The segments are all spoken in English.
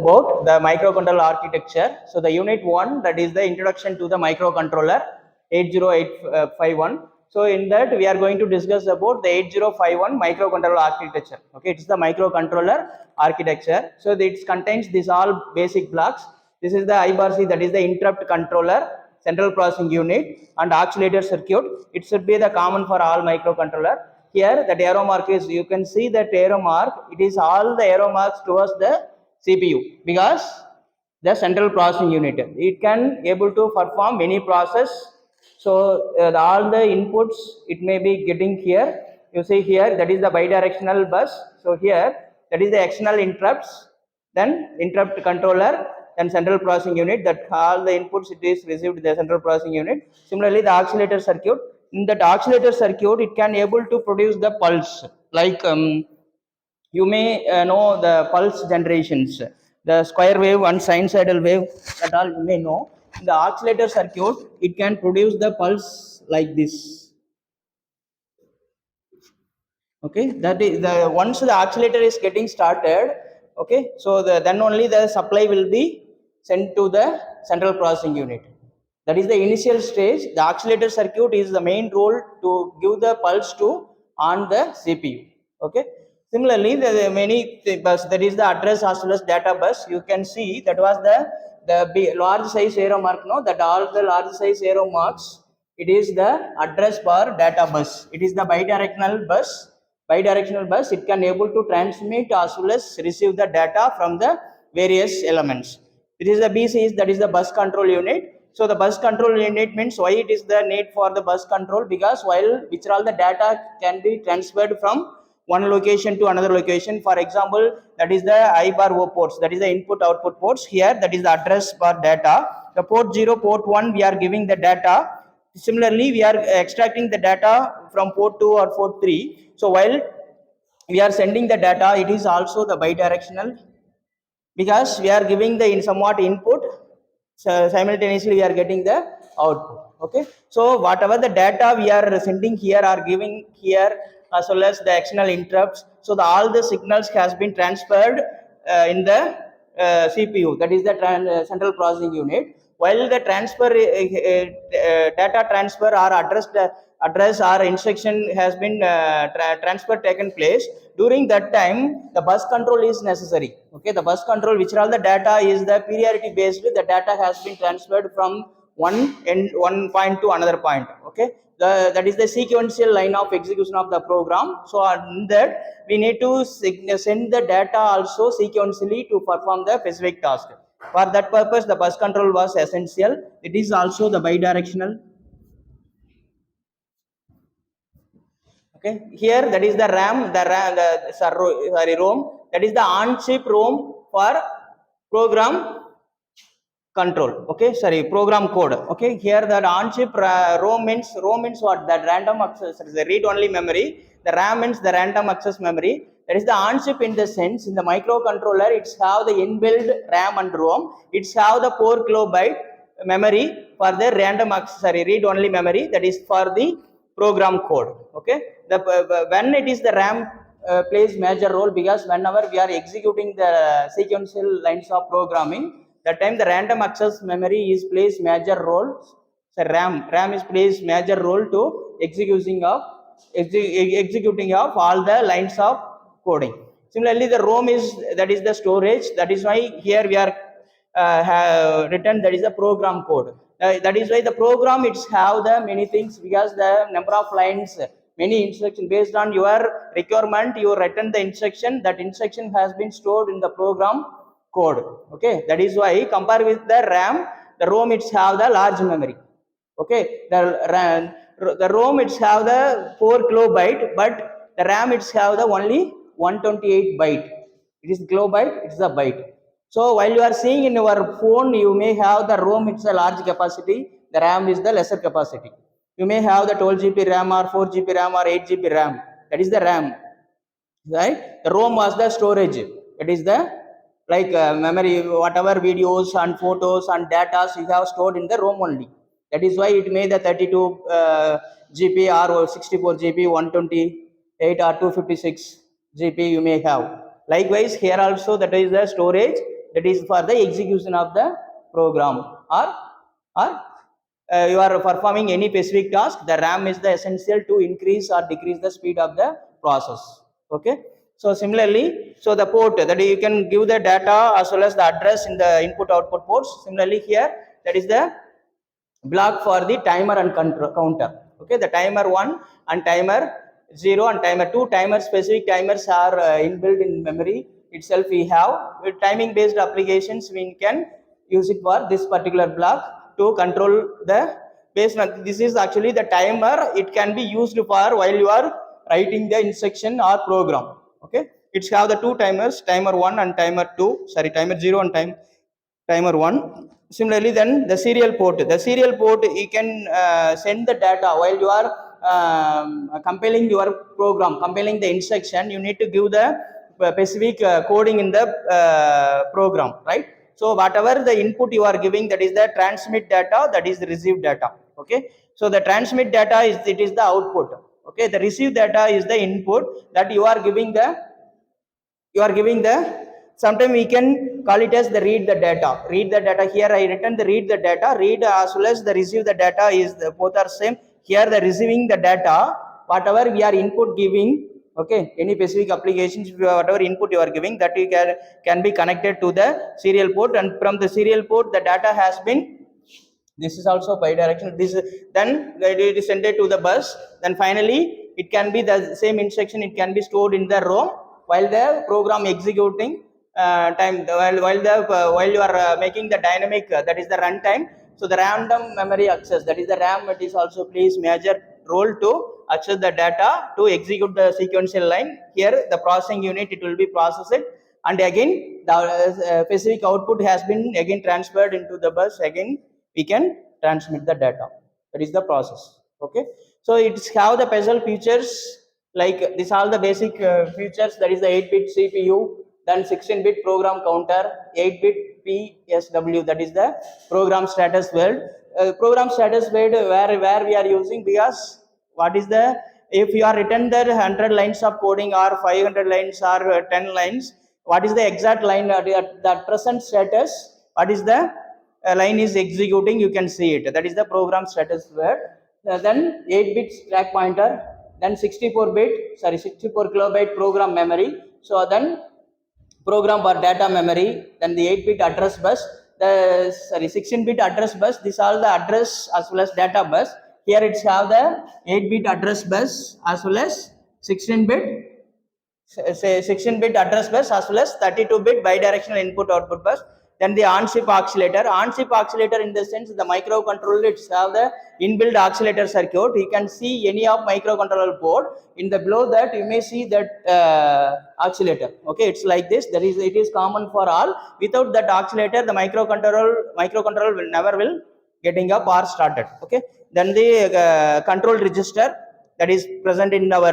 about the microcontroller architecture. So the unit 1, that is the introduction to the microcontroller 80851. So in that we are going to discuss about the 8051 microcontroller architecture. Okay, it's the microcontroller architecture. So it contains these all basic blocks. This is the I bar C, that is the interrupt controller, central processing unit, and oscillator circuit. It should be the common for all microcontroller. Here that arrow mark is, you can see that arrow mark, it is all the arrow marks towards the CPU, because the central processing unit, it can able to perform any process. So all the inputs it may be getting here. You see here, that is the bidirectional bus. So here, that is the external interrupts, then interrupt controller, then central processing unit, that all the inputs it is received the central processing unit. Similarly, the oscillator circuit, in that oscillator circuit it can able to produce the pulse, like you may know the pulse generations, the square wave and sinusoidal wave, that all you may know. In the oscillator circuit it can produce the pulse like this. Okay, that is the once the oscillator is getting started. Okay, so then only the supply will be sent to the central processing unit. That is the initial stage. The oscillator circuit is the main role to give the pulse to on the CPU. Okay, similarly the many bus, that is the address as well as data bus. You can see that was the large size arrow mark, no, that all the large size arrow marks, it is the address bar data bus. It is the bidirectional bus. Bidirectional bus, it can able to transmit as well as receive the data from the various elements. It is the BC, that is the bus control unit. So the bus control unit means why it is the need for the bus control, because while which all the data can be transferred from one location to another location. For example, that is the I bar O ports, that is the input output ports. Here that is the address bar data. The port 0, port 1 we are giving the data. Similarly, we are extracting the data from port 2 or port 3. So while we are sending the data, it is also the bidirectional, because we are giving the somewhat input, so simultaneously we are getting the output. Okay, so whatever the data we are sending here or giving here, as well as the external interrupts, so all the signals has been transferred in the CPU, that is the central processing unit. While the transfer data transfer or address or instruction has been transfer taken place, during that time the bus control is necessary. Okay, the bus control, which all the data is the periodicity based, the data has been transferred from one point to another point. Okay, that is the sequential line of execution of the program. So on that we need to send the data also sequentially to perform the specific task. For that purpose the bus control was essential. It is also the bidirectional. Okay, here that is the RAM, ROM, that is the on-chip ROM for program control. Okay, program code. Okay, here that on-chip ROM means what? That random access, the read-only memory. The RAM means the random access memory. That is the on-chip in the sense, in the microcontroller, it's have the inbuilt RAM and ROM. It's have the 4 kilobyte memory for the random access, read-only memory, that is for the program code. Okay, when it is the RAM plays major role, because whenever we are executing the sequential lines of programming, that time the random access memory is plays major role. So RAM is plays major role to executing of all the lines of coding. Similarly, the ROM is, that is the storage. That is why here we are have written, that is the program code. That is why the program it's have the many things, because the number of lines, many instructions based on your requirement, you written the instruction. That instruction has been stored in the program code. Okay, that is why compare with the RAM, the ROM it's have the large memory. Okay, the ROM it's have the 4 kilobyte, but the RAM it's have the only 128 byte. It is kilobyte, it's a byte. So while you are seeing in your phone, you may have the ROM, it's a large capacity, the RAM is the lesser capacity. You may have the 12 GB RAM or 4 GB RAM or 8 GB RAM. That is the RAM, right? The ROM was the storage. It is the like memory, whatever videos and photos and data you have stored in the ROM only. That is why it may the 32 GB or 64 GB, 128 or 256 GB you may have. Likewise here also, that is the storage. that is for the execution of the program, or you are performing any specific task, the RAM is the essential to increase or decrease the speed of the process. Okay, so similarly, so the port that you can give the data as well as the address in the input output ports. Similarly here, that is the block for the timer and counter. Okay, the timer 1 and timer 0 and timer 2 timer specific timers are inbuilt in memory itself. We have with timing based applications, we can use it for this particular block to control the based on this is actually the timer. It can be used for while you are writing the instruction or program. Okay, it's have the two timers, timer 1 and timer 2, sorry, timer 0 and timer 1. Similarly, then the serial port, you can send the data while you are compiling your program, compiling the instruction. You need to give the specific coding in the program, right? So whatever the input you are giving, that is the transmit data, that is the receive data. Okay, so the transmit data is, it is the output. Okay, the receive data is the input that you are giving the sometimes we can call it as the read the data. Here I written the read the data. Read as well as the receive the data is the both are same. Here the receiving the data, whatever we are input giving. Okay, any specific applications, whatever input you are giving, that you can be connected to the serial port, and from the serial port the data has been, this is also bidirectional, this then it is sent to the bus. Then finally it can be the same instruction, it can be stored in the ROM while the program executing time, while you are making the dynamic, that is the runtime. So the random memory access, that is the RAM, it is also plays major role to access the data to execute the sequential line. Here the processing unit, it will be processed, and again the specific output has been again transferred into the bus. Again we can transmit the data. That is the process. Okay, so it's have the special features like this, all the basic features, that is the 8-bit CPU, then 16-bit program counter, 8-bit PSW, that is the program status word. Program status word where we are using, because what is the, if you are written there 100 lines of coding or 500 lines or 10 lines, what is the exact line that present status, what is the line is executing, you can see it, that is the program status word. Then 8-bit stack pointer, then 64 kilobyte program memory. So then program for data memory, then the 8-bit address bus, the 16-bit address bus, this all the address as well as data bus. Here it's have the 8-bit address bus as well as 16-bit address bus as well as 32-bit bidirectional input output bus. Then the on-chip oscillator. On-chip oscillator in the sense the microcontroller, it's have the inbuilt oscillator circuit. You can see any of microcontroller board. In the below that you may see that oscillator. Okay, it's like this. It is common for all. Without that oscillator, the microcontroller will never getting up or started. Okay. Then the control register, that is present in our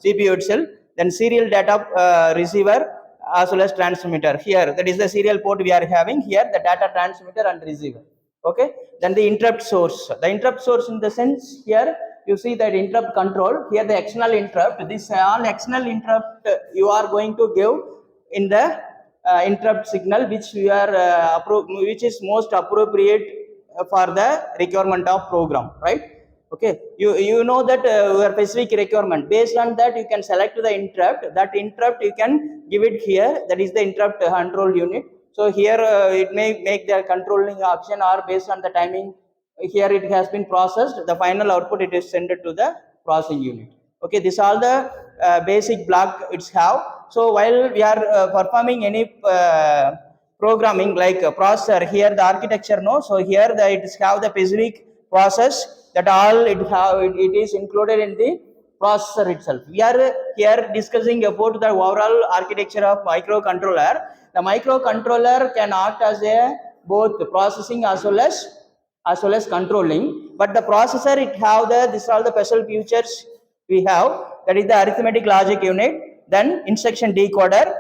CPU itself. Then serial data receiver as well as transmitter. Here that is the serial port we are having. Here the data transmitter and receiver. Okay, then the interrupt source. The interrupt source in the sense, here you see that interrupt control. Here the external interrupt. This all external interrupt you are going to give in the interrupt signal, which we are which is most appropriate for the requirement of program, right? Okay, you know that your specific requirement, based on that you can select the interrupt. That interrupt you can give it here, that is the interrupt control unit. So here it may make the controlling option, or based on the timing, here it has been processed, the final output it is sent to the processing unit. Okay, this all the basic block it's have. So while we are performing any programming like a processor, here the architecture no, so here it have the specific process, that all it is included in the processor itself. We are here discussing about the overall architecture of microcontroller. The microcontroller can act as a both processing as well as controlling, but the processor it have this all the special features we have, that is the arithmetic logic unit, then instruction decoder,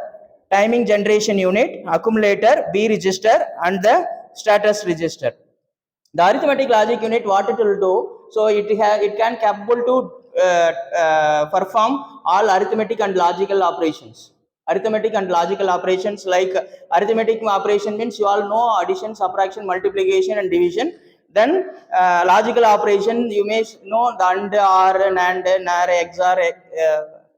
timing generation unit, accumulator, B register, and the status register. The arithmetic logic unit, what it will do, so it can capable to perform all arithmetic and logical operations. arithmetic and logical operations. Like arithmetic operation means you all know addition, subtraction, multiplication and division. Then logical operation you may know the and, or, and, nar, xor,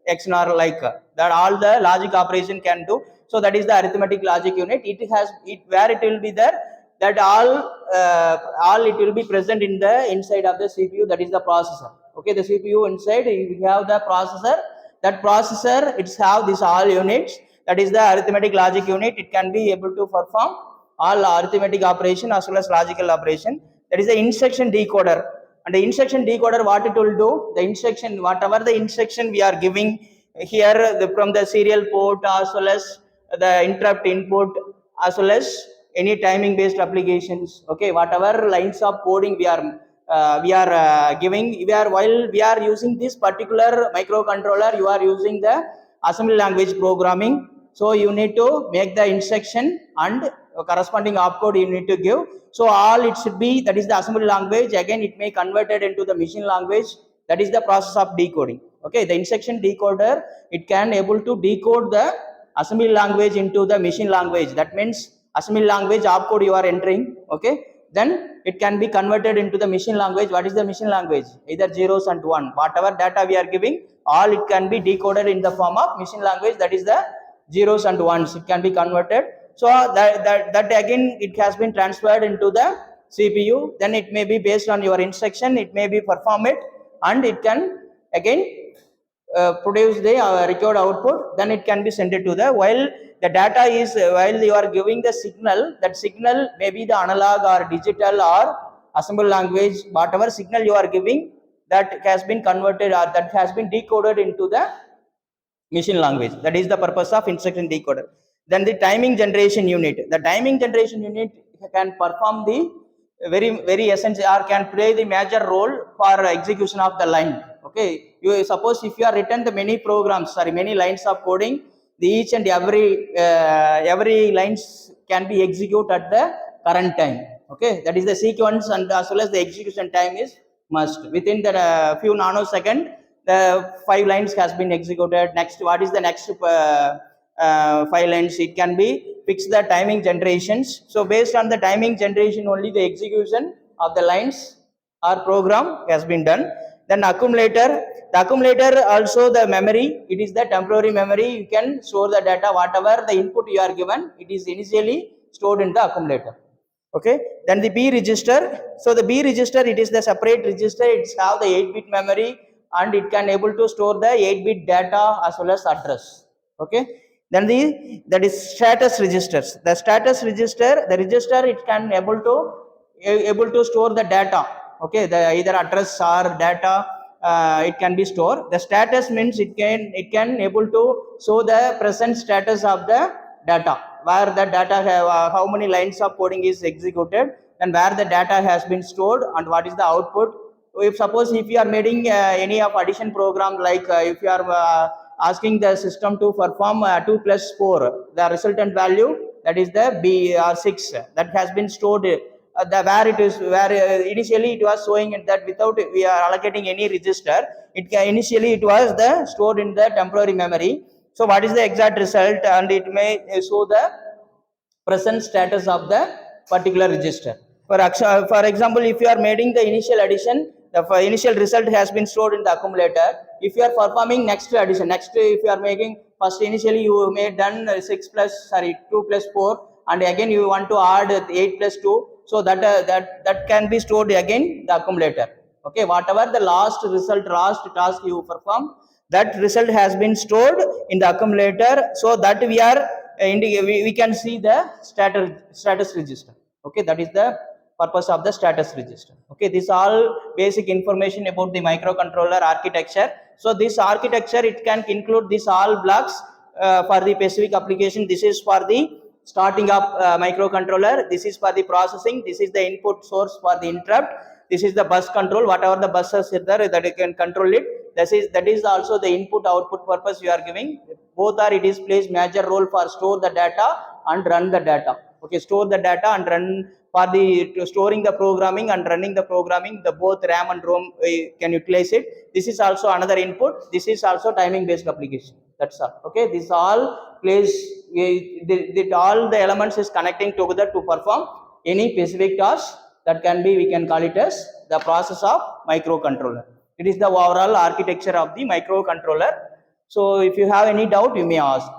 xnor, like that all the logic operation can do. So that is the arithmetic logic unit. It has it where it will be there, that all it will be present in the inside of the CPU, that is the processor. Okay, the CPU inside we have the processor. That processor it's have this all units, that is the arithmetic logic unit. It can be able to perform all arithmetic operation as well as logical operation. That is the instruction decoder. And the instruction decoder, what it will do, the instruction, whatever the instruction we are giving here from the serial port as well as the interrupt input as well as any timing based applications. Okay, whatever lines of coding we are giving, while we are using this particular microcontroller, you are using the assembly language programming. So you need to make the instruction and corresponding opcode you need to give. So all it should be, that is the assembly language. Again it may converted into the machine language, that is the process of decoding. Okay, the instruction decoder, it can able to decode the assembly language into the machine language. That means assembly language opcode you are entering, okay, then it can be converted into the machine language. What is the machine language? Either zeros and one, whatever data we are giving, all it can be decoded in the form of machine language, that is the zeros and ones, it can be converted. So that again it has been transferred into the CPU. Then it may be based on your instruction, it may be perform it, and it can again produce the required output. Then it can be sent it to the, while the data is while you are giving the signal, that signal may be the analog or digital or assembly language, whatever signal you are giving, that has been converted or that has been decoded into the machine language. That is the purpose of instruction decoder. Then the timing generation unit, the timing generation unit can perform the very essential or can play the major role for execution of the line. Okay, you suppose if you are written the many programs, sorry, many lines of coding, the each and every lines can be executed at the current time. Okay, that is the sequence, and as well as the execution time is must within the few nanosecond the 5 lines has been executed. Next, what is the next 5 lines? It can be fix the timing generations. So based on the timing generation only the execution of the lines or program has been done. Then accumulator, the accumulator also the memory, it is the temporary memory. You can store the data, whatever the input you are given, it is initially stored in the accumulator. Okay, then the B register. So the B register, it is the separate register. It's have the 8-bit memory, and it can able to store the 8-bit data as well as address. Okay, then that is status registers. The status register, the register, it can able to store the data. Okay, the either address or data, it can be stored. The status means it can able to show the present status of the data, where the data have how many lines of coding is executed, and where the data has been stored, and what is the output. If suppose if you are making any of addition program, like if you are asking the system to perform 2 plus 4, the resultant value, that is the B or 6, that has been stored the where it is, where initially it was showing it that without we are allocating any register, initially it was the stored in the temporary memory. So what is the exact result, and it may show the present status of the particular register. For example, if you are making the initial addition, the initial result has been stored in the accumulator. If you are performing next addition, if you are making first, initially you made done 2 plus 4, and again you want to add 8 plus 2, so that can be stored again the accumulator. Okay, whatever the last task you perform, that result has been stored in the accumulator, so that we can see the status register. Okay, that is the purpose of the status register. Okay, this all basic information about the microcontroller architecture. So this architecture, it can include these all blocks for the specific application. This is for the starting up microcontroller, this is for the processing, this is the input source for the interrupt, this is the bus control, whatever the buses is there that you can control it. That is also the input output purpose you are giving. Both are, it is plays major role for store the data and run the data. Okay, store the data and run for the storing the programming and running the programming, the both RAM and ROM can utilize it. This is also another input. This is also timing based application. That's all. Okay, this all plays, all the elements is connecting together to perform any specific task. That can be, we can call it as the process of microcontroller. It is the overall architecture of the microcontroller. So if you have any doubt, you may ask.